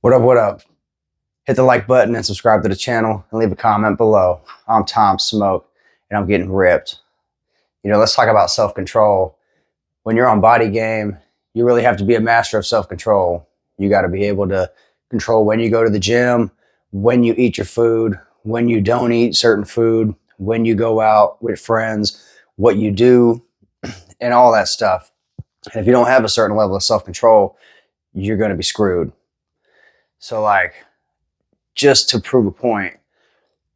What up, what up? Hit the like button and subscribe to the channel and leave a comment below. I'm Tom Smoke and I'm getting ripped. Let's talk about self-control. When you're on body game, you really have to be a master of self-control. You got to be able to control when you go to the gym, when you eat your food, when you don't eat certain food, when you go out with friends, what you do, and all that stuff. And if you don't have a certain level of self-control, you're going to be screwed. So just to prove a point,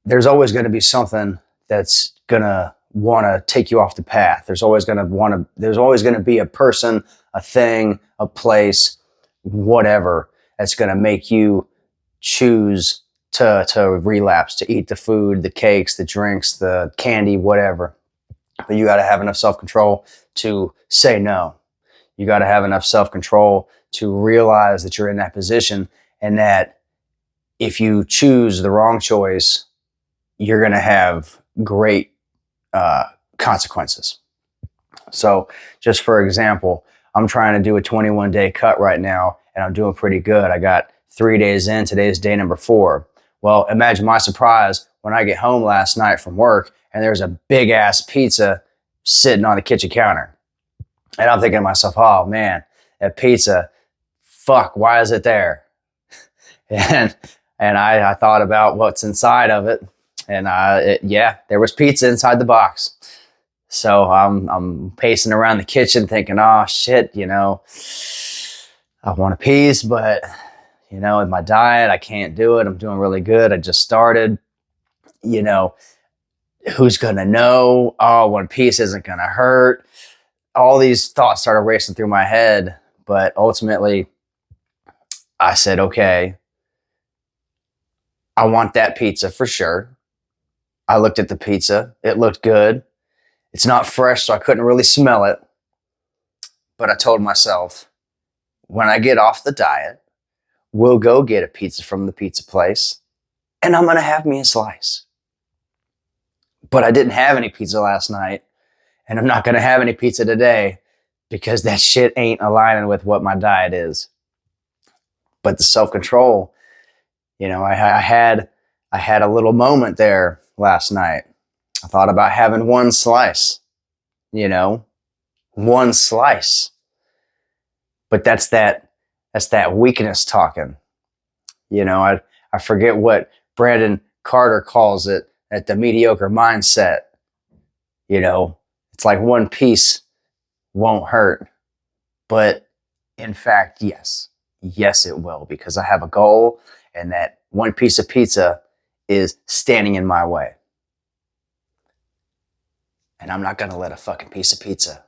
there's always going to be something that's going to want to take you off the path. There's always going to be a person, a thing, a place, whatever, that's going to make you choose to relapse, to eat the food, the cakes, the drinks, the candy, whatever. But you got to have enough self-control to say no. You got to have enough self-control to realize that you're in that position, and that if you choose the wrong choice, you're going to have great consequences. So just for example, I'm trying to do a 21-day cut right now, and I'm doing pretty good. I got 3 days in. Today's day number 4. Well, imagine my surprise when I get home last night from work and there's a big ass pizza sitting on the kitchen counter. And I'm thinking to myself, oh man, that pizza, fuck, why is it there? And I thought about what's inside of it, and there was pizza inside the box. So I'm pacing around the kitchen thinking, oh shit, I want a piece, but with my diet, I can't do it. I'm doing really good. I just started. Who's gonna know? Oh, one piece isn't gonna hurt. All these thoughts started racing through my head, but ultimately I said, okay, I want that pizza for sure. I looked at the pizza. It looked good. It's not fresh, so I couldn't really smell it. But I told myself, when I get off the diet, we'll go get a pizza from the pizza place, and I'm going to have me a slice. But I didn't have any pizza last night, and I'm not going to have any pizza today because that shit ain't aligning with what my diet is. But the self-control, I had a little moment there last night. I thought about having one slice, one slice. But that's that weakness talking. I forget what Brandon Carter calls it, at the mediocre mindset. It's like one piece won't hurt. But in fact, yes, it will, because I have a goal, and that one piece of pizza is standing in my way. And I'm not going to let a fucking piece of pizza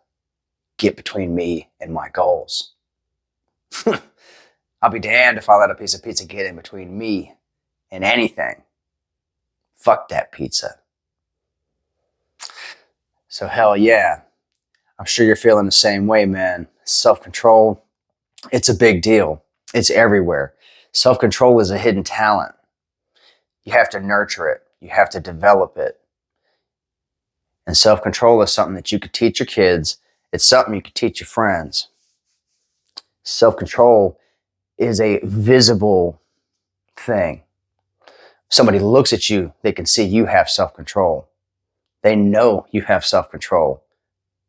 get between me and my goals. I'll be damned if I let a piece of pizza get in between me and anything. Fuck that pizza. So hell yeah. I'm sure you're feeling the same way, man. Self-control, it's a big deal. It's everywhere. Self-control is a hidden talent. You have to nurture it. You have to develop it. And self-control is something that you could teach your kids. It's something you could teach your friends. Self-control is a visible thing. Somebody looks at you, they can see you have self-control. They know you have self-control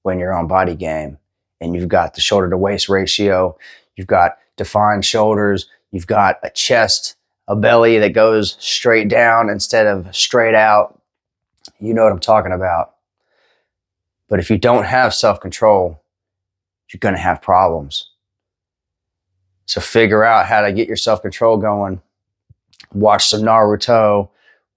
when you're on body game, and you've got the shoulder to waist ratio, you've got defined shoulders, you've got a chest, a belly that goes straight down instead of straight out. You know what I'm talking about. But if you don't have self-control, you're going to have problems. So figure out how to get your self-control going. Watch some Naruto.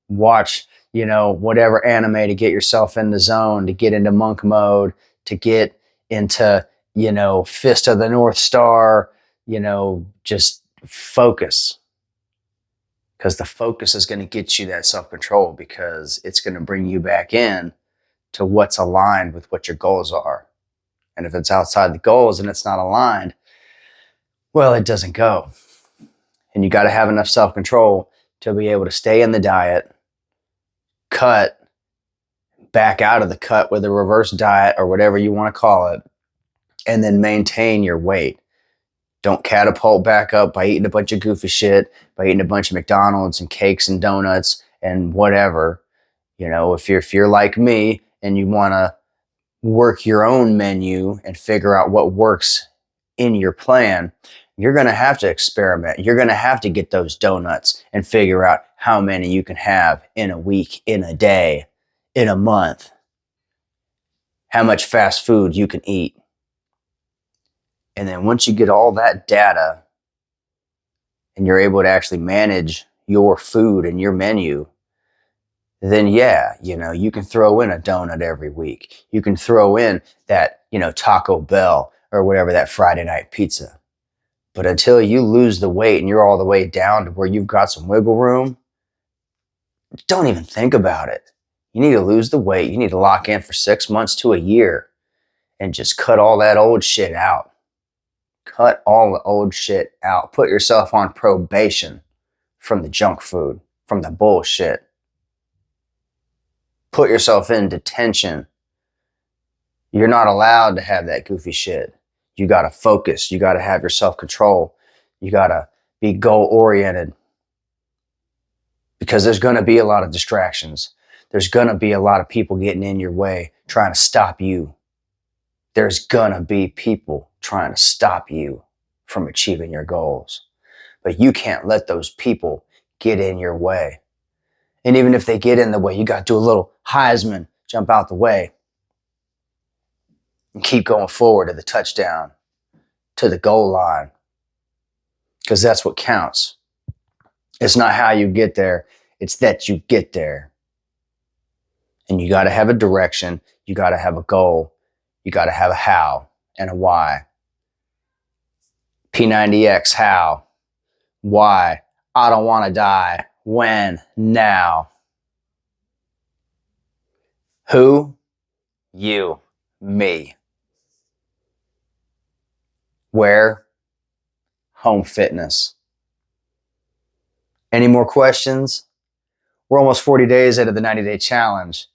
Watch, whatever anime to get yourself in the zone, to get into monk mode, to get into, Fist of the North Star, just focus. Because the focus is going to get you that self-control, because it's going to bring you back in to what's aligned with what your goals are. And if it's outside the goals and it's not aligned, well, it doesn't go. And you got to have enough self-control to be able to stay in the diet, cut, back out of the cut with a reverse diet or whatever you want to call it, and then maintain your weight. Don't catapult back up by eating a bunch of goofy shit, by eating a bunch of McDonald's and cakes and donuts and whatever. If you're like me and you want to work your own menu and figure out what works in your plan, you're going to have to experiment. You're going to have to get those donuts and figure out how many you can have in a week, in a day, in a month, how much fast food you can eat. And then once you get all that data and you're able to actually manage your food and your menu, then yeah, you can throw in a donut every week. You can throw in that, Taco Bell or whatever, that Friday night pizza. But until you lose the weight and you're all the way down to where you've got some wiggle room, don't even think about it. You need to lose the weight. You need to lock in for 6 months to a year and just cut all that old shit out. Cut all the old shit out. Put yourself on probation from the junk food, from the bullshit. Put yourself in detention. You're not allowed to have that goofy shit. You got to focus. You got to have your self-control. You got to be goal-oriented. Because there's going to be a lot of distractions. There's going to be a lot of people getting in your way, trying to stop you. There's going to be people trying to stop you from achieving your goals. But you can't let those people get in your way. And even if they get in the way, you got to do a little Heisman, jump out the way, and keep going forward to the touchdown, to the goal line. Because that's what counts. It's not how you get there. It's that you get there. And you got to have a direction. You got to have a goal. You got to have a how and a why. P90X, how? Why? I don't want to die. When? Now. Who? You. Me. Where? Home fitness. Any more questions? We're almost 40 days out of the 90-day challenge.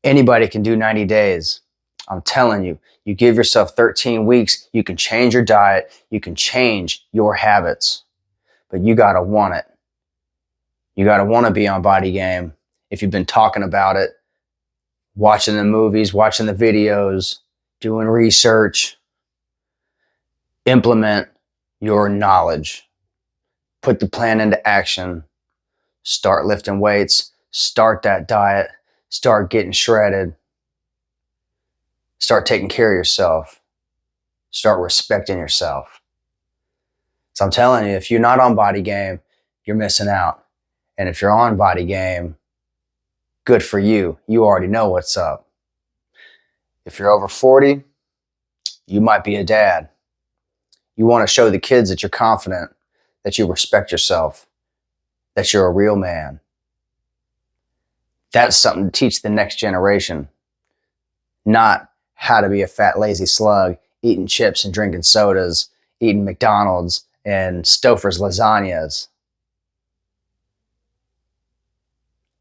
Anybody can do 90 days. I'm telling you, you give yourself 13 weeks, you can change your diet, you can change your habits, but you got to want it. You got to want to be on Body Game. If you've been talking about it, watching the movies, watching the videos, doing research, implement your knowledge. Put the plan into action. Start lifting weights. Start that diet. Start getting shredded. Start taking care of yourself. Start respecting yourself. So I'm telling you, if you're not on Body Game, you're missing out. And if you're on Body Game, good for you. You already know what's up. If you're over 40, you might be a dad. You want to show the kids that you're confident, that you respect yourself, that you're a real man. That's something to teach the next generation. Not how to be a fat, lazy slug, eating chips and drinking sodas, eating McDonald's and Stouffer's lasagnas.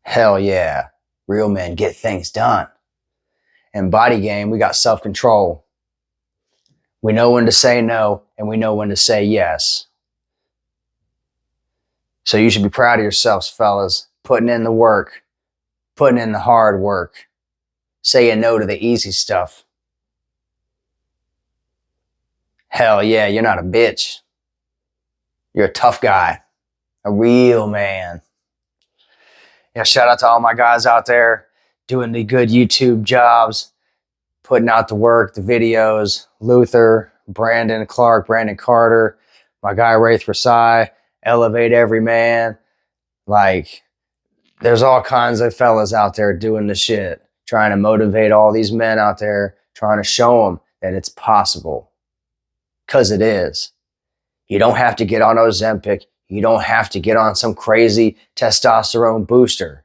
Hell yeah. Real men get things done. And Body Game, we got self-control. We know when to say no, and we know when to say yes. So you should be proud of yourselves, fellas, putting in the work, putting in the hard work, saying no to the easy stuff. Hell yeah, you're not a bitch. You're a tough guy, a real man. Yeah, shout out to all my guys out there doing the good YouTube jobs, putting out the work, the videos. Luther, Brandon Clark, Brandon Carter, my guy Wraith Versailles, Elevate Every Man. Like, there's all kinds of fellas out there doing the shit, trying to motivate all these men out there, trying to show them that it's possible. Because it is. You don't have to get on Ozempic. You don't have to get on some crazy testosterone booster.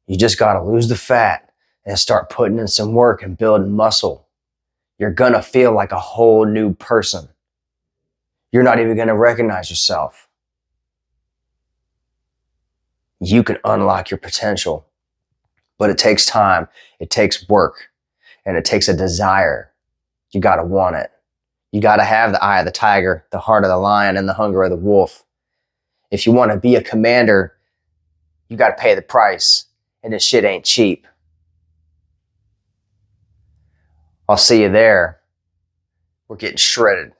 You just got to lose the fat and start putting in some work and building muscle. You're going to feel like a whole new person. You're not even going to recognize yourself. You can unlock your potential. But it takes time. It takes work. And it takes a desire. You got to want it. You got to have the eye of the tiger, the heart of the lion, and the hunger of the wolf. If you want to be a commander, you got to pay the price. And this shit ain't cheap. I'll see you there. We're getting shredded.